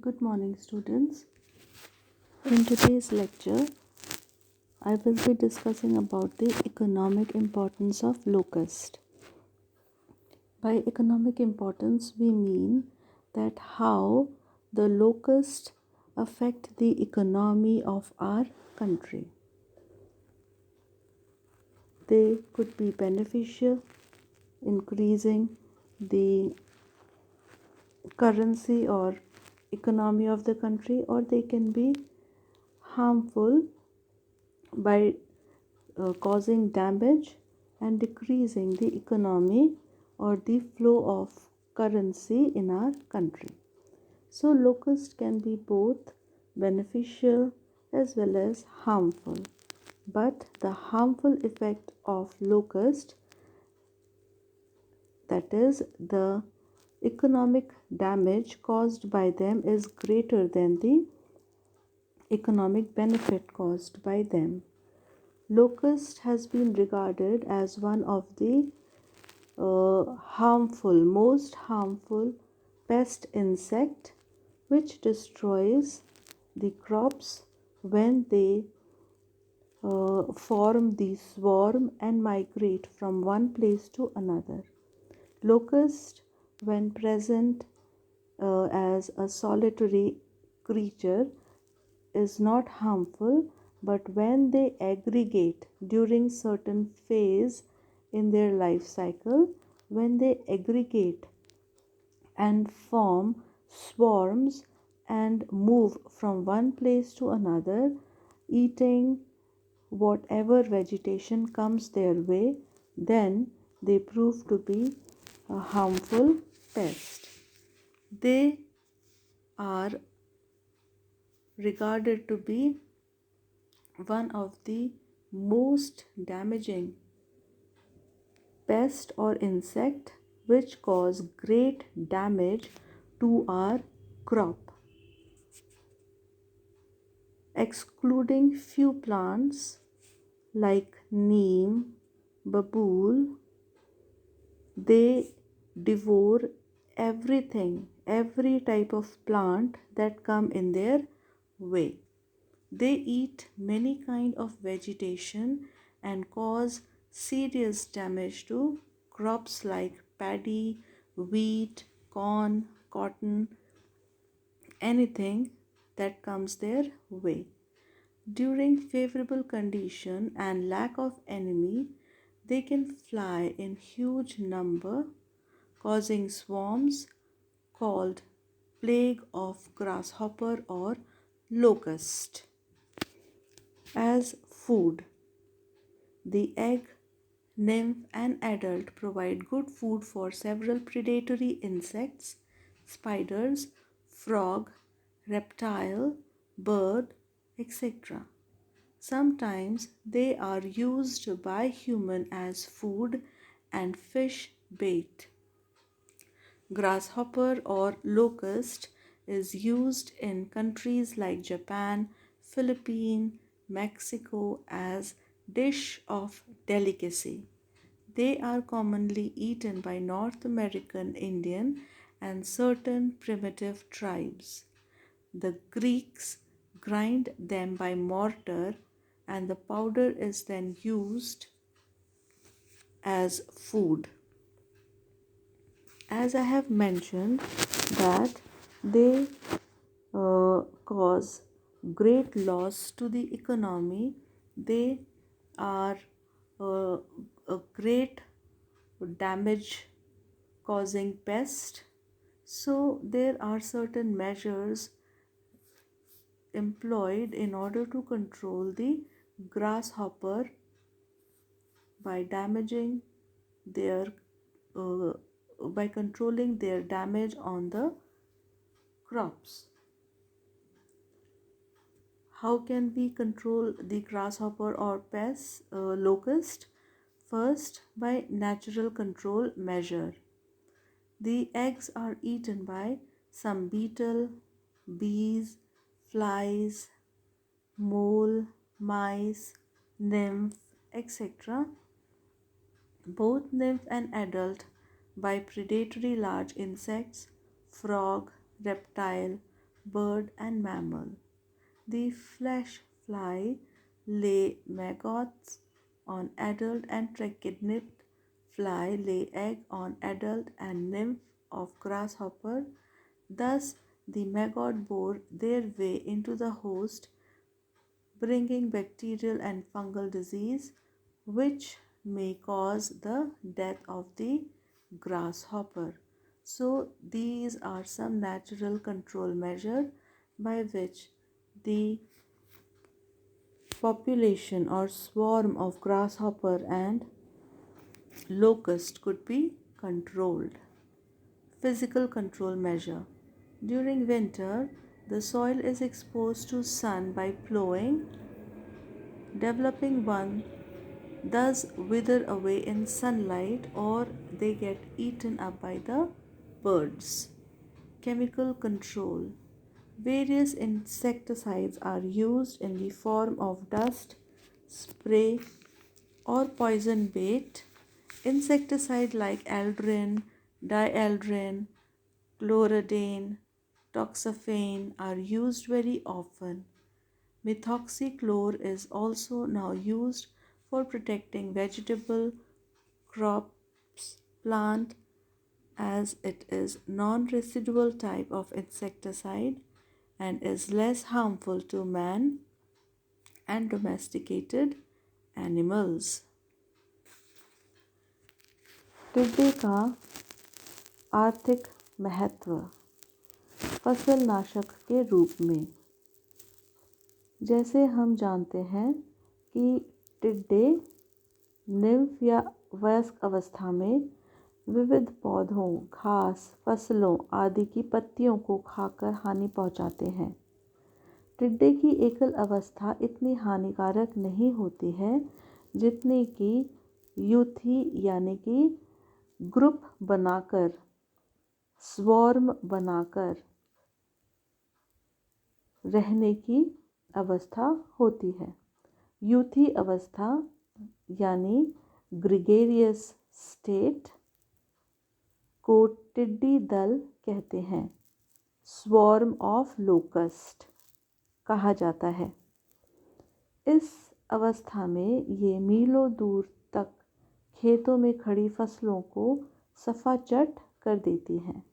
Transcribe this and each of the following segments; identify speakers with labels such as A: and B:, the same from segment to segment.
A: Good morning, students. In today's lecture, I will be discussing about the economic importance of locust. By economic importance, we mean that how the locust affect the economy of our country. They could be beneficial, increasing the currency or economy of the country, or they can be harmful by causing damage and decreasing the economy or the flow of currency in our country. So, locust can be both beneficial as well as harmful. But the harmful effect of locust, that is, the economic damage caused by them, is greater than the economic benefit caused by them. Locust has been regarded as one of the most harmful pest insect which destroys the crops when they form the swarm and migrate from one place to another. Locust, when present as a solitary creature, is not harmful, but when they aggregate during certain phase in their life cycle, when they aggregate and form swarms and move from one place to another, eating whatever vegetation comes their way, then they prove to be a harmful pest. They are regarded to be one of the most damaging pest or insect which cause great damage to our crop. Excluding few plants like neem, babool, they devour everything, every type of plant that come in their way. They eat many kind of vegetation and cause serious damage to crops like paddy, wheat, corn, cotton, anything that comes their way. During favorable condition and lack of enemy, they can fly in huge number, causing swarms called plague of grasshopper or locust. As food, the egg, nymph, and adult provide good food for several predatory insects, spiders, frog, reptile, bird, etc. Sometimes they are used by human as food and fish bait. Grasshopper or locust is used in countries like Japan, Philippines, Mexico as dish of delicacy. They are commonly eaten by North American Indian and certain primitive tribes. The Greeks grind them by mortar and the powder is then used as food. As I have mentioned that they cause great loss to the economy, they are a great damage causing pest. So there are certain measures employed in order to control the grasshopper by damaging their uh, by controlling their damage on the crops. How can we control the grasshopper or pest locust? First, by natural control measure. The eggs are eaten by some beetle, bees, flies, mole, mice, nymph, etc. Both nymph and adult by predatory large insects, frog, reptile, bird, and mammal. The flesh fly lay maggots on adult and trachynid fly lay egg on adult and nymph of grasshopper. Thus, the maggot bore their way into the host, bringing bacterial and fungal disease, which may cause the death of the grasshopper. So, these are some natural control measures by which the population or swarm of grasshopper and locust could be controlled. Physical control measure. During winter, the soil is exposed to sun by plowing, developing one thus wither away in sunlight or they get eaten up by the birds. Chemical control. Various insecticides are used in the form of dust, spray, or poison bait. Insecticide like aldrin, dialdrin, chloridane, toxaphane are used very often. Methoxychlore is also now used for protecting vegetable crops, plant, as it is non-residual type of insecticide and is less harmful to man and domesticated animals. टिड्डे का आर्थिक महत्व फसल नाशक के रूप में। जैसे हम जानते हैं कि टिड्डे निम्फ या वयस्क अवस्था में विविध पौधों, घास, फसलों आदि की पत्तियों को खाकर हानि पहुंचाते हैं। टिड्डे की एकल अवस्था इतनी हानिकारक नहीं होती है जितनी कि यूथी यानी कि ग्रुप बनाकर, स्वॉर्म बनाकर रहने की अवस्था होती है। यूथी अवस्था यानी ग्रिगेरियस स्टेट को टिड्डी दल कहते हैं। स्वॉर्म ऑफ लोकस्ट कहा जाता है। इस अवस्था में ये मीलों दूर तक खेतों में खड़ी फसलों को सफाचट कर देती हैं।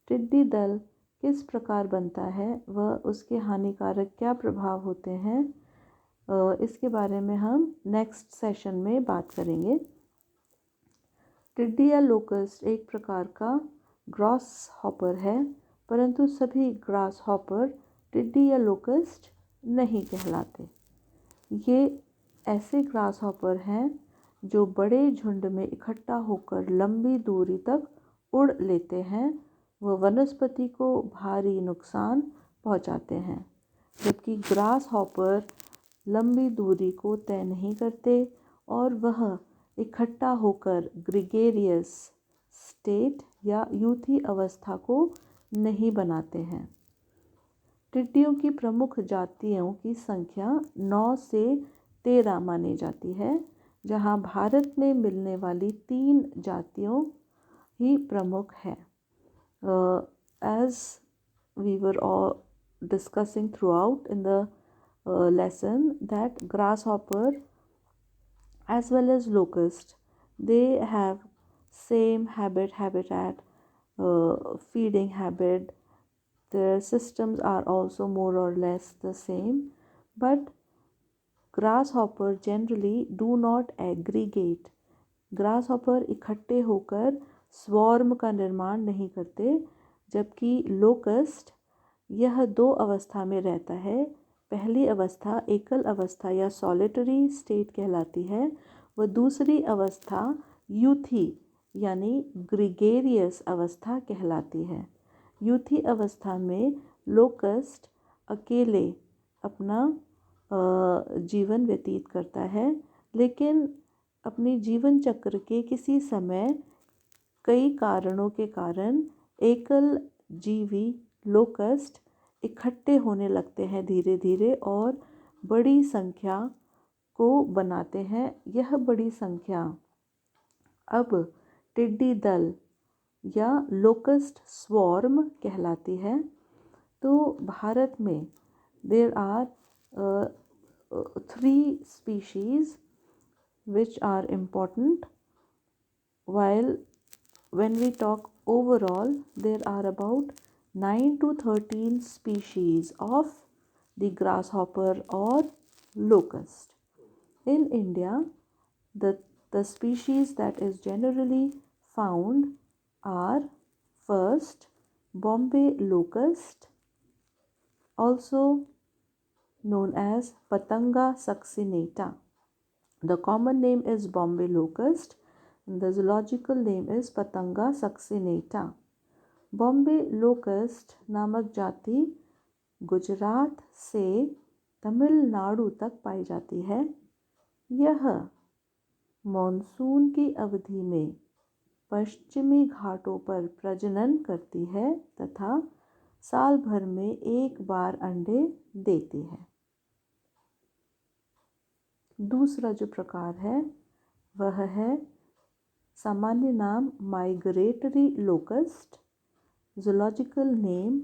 A: टिड्डी दल किस प्रकार बनता है वह उसके हानिकारक क्या प्रभाव होते हैं, इसके बारे में हम नेक्स्ट सेशन में बात करेंगे। टिड्डी या लोकस्ट एक प्रकार का ग्रास हॉपर है, परंतु सभी ग्रास हॉपर टिड्डी या लोकस्ट नहीं कहलाते। ये ऐसे ग्रास हॉपर हैं जो बड़े झुंड में इकट्ठा होकर लंबी दूरी तक उड़ लेते हैं। वह वनस्पति को भारी नुकसान पहुंचाते हैं, जबकि ग्रास हॉपर लंबी दूरी को तय नहीं करते और वह इकट्ठा होकर ग्रिगेरियस स्टेट या यूथी अवस्था को नहीं बनाते हैं। टिड्डियों की प्रमुख जातियों की संख्या 9 से 13 मानी जाती है, जहां भारत में मिलने वाली 3 जातियों ही प्रमुख है। As we were all discussing throughout in the lesson that grasshopper as well as locust, they have same habitat, feeding habit. Their systems are also more or less the same, but grasshopper generally do not aggregate. grasshopper इकट्ठे होकर swarm का निर्माण नहीं करते, जबकि locust यह 2 अवस्था में रहता है। पहली अवस्था एकल अवस्था या सॉलिटरी स्टेट कहलाती है, व दूसरी अवस्था यूथी यानी ग्रिगेरियस अवस्था कहलाती है। यूथी अवस्था में लोकस्ट अकेले अपना जीवन व्यतीत करता है, लेकिन अपनी जीवन चक्र के किसी समय कई कारणों के कारण एकल जीवी लोकस्ट इकट्ठे होने लगते हैं धीरे धीरे और बड़ी संख्या को बनाते हैं। यह बड़ी संख्या अब टिड्डी दल या लोकस्ट स्वॉर्म कहलाती है। तो भारत में there are 3 species which are important, while when we talk overall there are about 9 to 13 species of the grasshopper or locust. In India, the species that is generally found are first Bombay locust, also known as Patanga succinata. The common name is Bombay locust and the zoological name is Patanga succinata. Bombay locust नामक जाति गुजरात से तमिलनाडु तक पाई जाती है। यह monsoon की अवधि में पश्चिमी घाटों पर प्रजनन करती है तथा साल भर में एक बार अंडे देती है। दूसरा जो प्रकार है वह है सामान्य नाम migratory locust, zoological name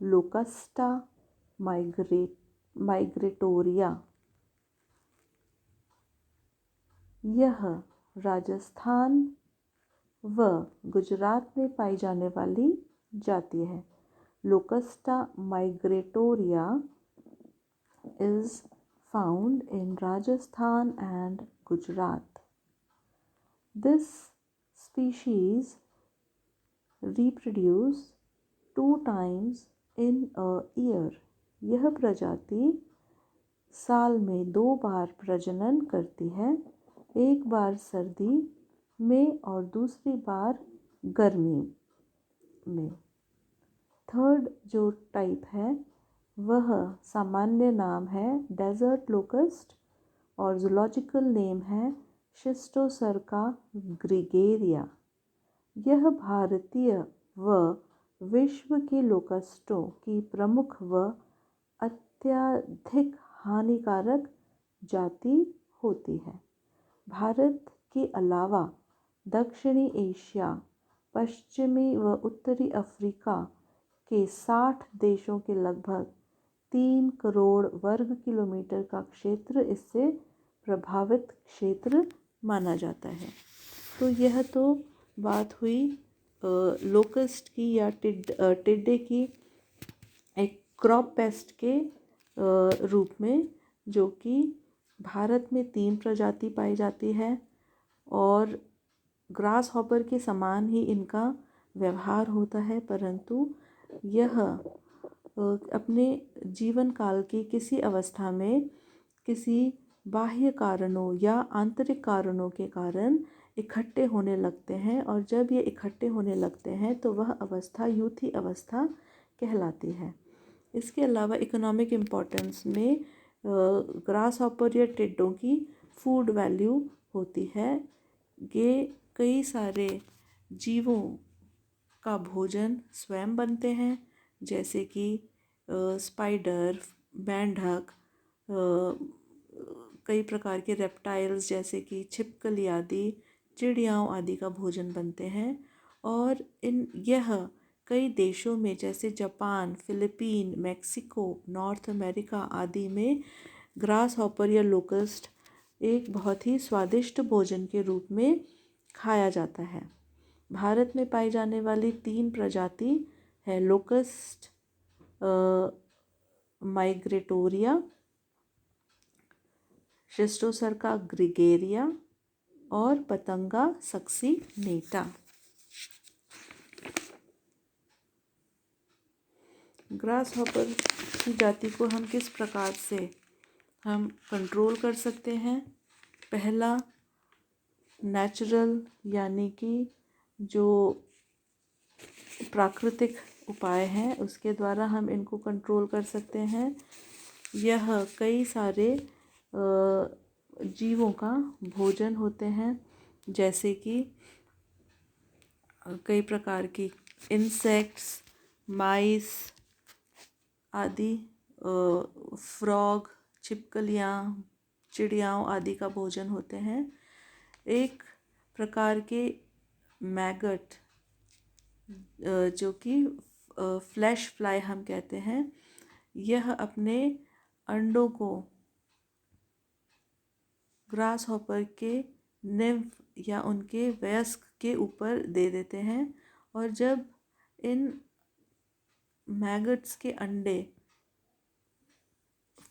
A: Locusta migratoria। यह राजस्थान व गुजरात में पाई जाने वाली जाति है। Locusta migratoria is found in Rajasthan and Gujarat. This species reproduce 2 times in a year। यह प्रजाति साल में 2 बार प्रजनन करती है, एक बार सर्दी में और दूसरी बार गर्मी में। थर्ड जो टाइप है वह सामान्य नाम है डेजर्ट लोकस्ट और जूलॉजिकल नेम है शिस्टोसर्का ग्रिगेरिया। यह भारतीय व विश्व के लोकस्टों की प्रमुख व अत्यधिक हानिकारक जाति होती है। भारत के अलावा दक्षिणी एशिया, पश्चिमी व उत्तरी अफ्रीका के 60 देशों के लगभग 3 करोड़ वर्ग किलोमीटर का क्षेत्र इससे प्रभावित क्षेत्र माना जाता है। तो यह तो बात हुई लोकस्ट की या टिड्डे की एक क्रॉप पेस्ट के रूप में, जो कि भारत में 3 प्रजाति पाई जाती है और ग्रास हॉपर के समान ही इनका व्यवहार होता है, परंतु यह अपने जीवन काल की किसी अवस्था में किसी बाह्य कारणों या आंतरिक कारणों के कारण इकट्ठे होने लगते हैं और जब ये इकट्ठे होने लगते हैं तो वह अवस्था यूथी अवस्था कहलाती है। इसके अलावा इकोनॉमिक इम्पोर्टेंस में ग्रास हॉपर या टिड्डों की फूड वैल्यू होती है। ये कई सारे जीवों का भोजन स्वयं बनते हैं, जैसे कि स्पाइडर, मेंढक, कई प्रकार के रेप्टाइल्स जैसे कि छिपकली आदि, चिड़ियाओं आदि का भोजन बनते हैं। और यह कई देशों में जैसे Japan, Philippine, Mexico, north America आदि में ग्रास हॉपर या लोकस्ट एक बहुत ही स्वादिष्ट भोजन के रूप में खाया जाता है। भारत में पाई जाने वाली 3 प्रजाति है लोकस्ट माइग्रेटोरिया, शिस्टोसर्का ग्रिगेरिया और पतंगा सक्सिनेटा। ग्रास हॉपर की जाति को हम किस प्रकार से हम कंट्रोल कर सकते हैं? पहला, नेचुरल यानी कि जो प्राकृतिक उपाय हैं उसके द्वारा हम इनको कंट्रोल कर सकते हैं। यह कई सारे जीवों का भोजन होते हैं, जैसे कि कई प्रकार की इंसेक्ट्स, माइस आदि, फ्रॉग, छिपकलियाँ, चिड़ियाओं आदि का भोजन होते हैं। एक प्रकार के मैगट जो कि फ्लैश फ्लाई हम कहते हैं, यह अपने अंडों को ग्रास हॉपर के निम्फ या उनके वयस्क के ऊपर दे देते हैं। और जब इन मैगट्स के अंडे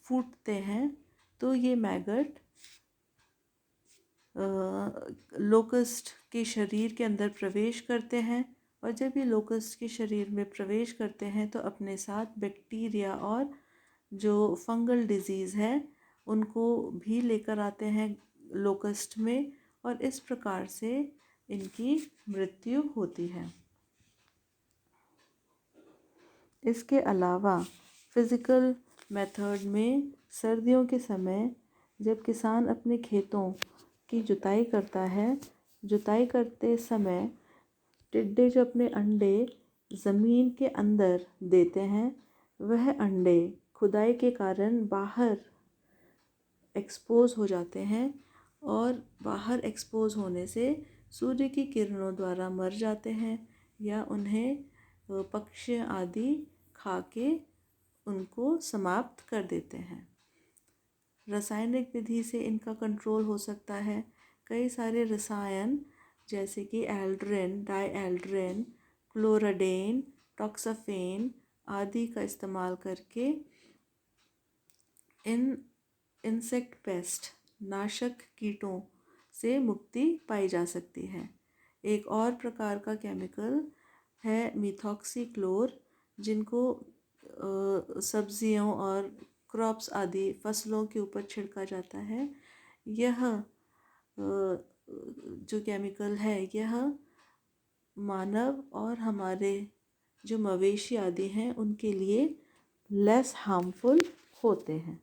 A: फूटते हैं तो ये मैगट लोकस्ट के शरीर के अंदर प्रवेश करते हैं। और जब ये लोकस्ट के शरीर में प्रवेश करते हैं तो अपने साथ बैक्टीरिया और जो फंगल डिजीज़ है उनको भी लेकर आते हैं लोकस्ट में, और इस प्रकार से इनकी मृत्यु होती है। इसके अलावा फिज़िकल मेथड में सर्दियों के समय जब किसान अपने खेतों की जुताई करता है, जुताई करते समय टिड्डे जो अपने अंडे ज़मीन के अंदर देते हैं, वह अंडे खुदाई के कारण बाहर एक्सपोज हो जाते हैं, और बाहर एक्सपोज होने से सूर्य की किरणों द्वारा मर जाते हैं या उन्हें पक्षी आदि खा के उनको समाप्त कर देते हैं। रासायनिक विधि से इनका कंट्रोल हो सकता है। कई सारे रसायन जैसे कि एल्ड्रिन, डाईएल्ड्रिन, क्लोराडेन, टॉक्साफेन आदि का इस्तेमाल करके इन इंसेक्ट पेस्ट नाशक कीटों से मुक्ति पाई जा सकती है। एक और प्रकार का केमिकल है मिथॉक्सीक्लोर, जिनको सब्जियों और क्रॉप्स आदि फसलों के ऊपर छिड़का जाता है। यह जो केमिकल है यह मानव और हमारे जो मवेशी आदि हैं उनके लिए लेस हार्मफुल होते हैं।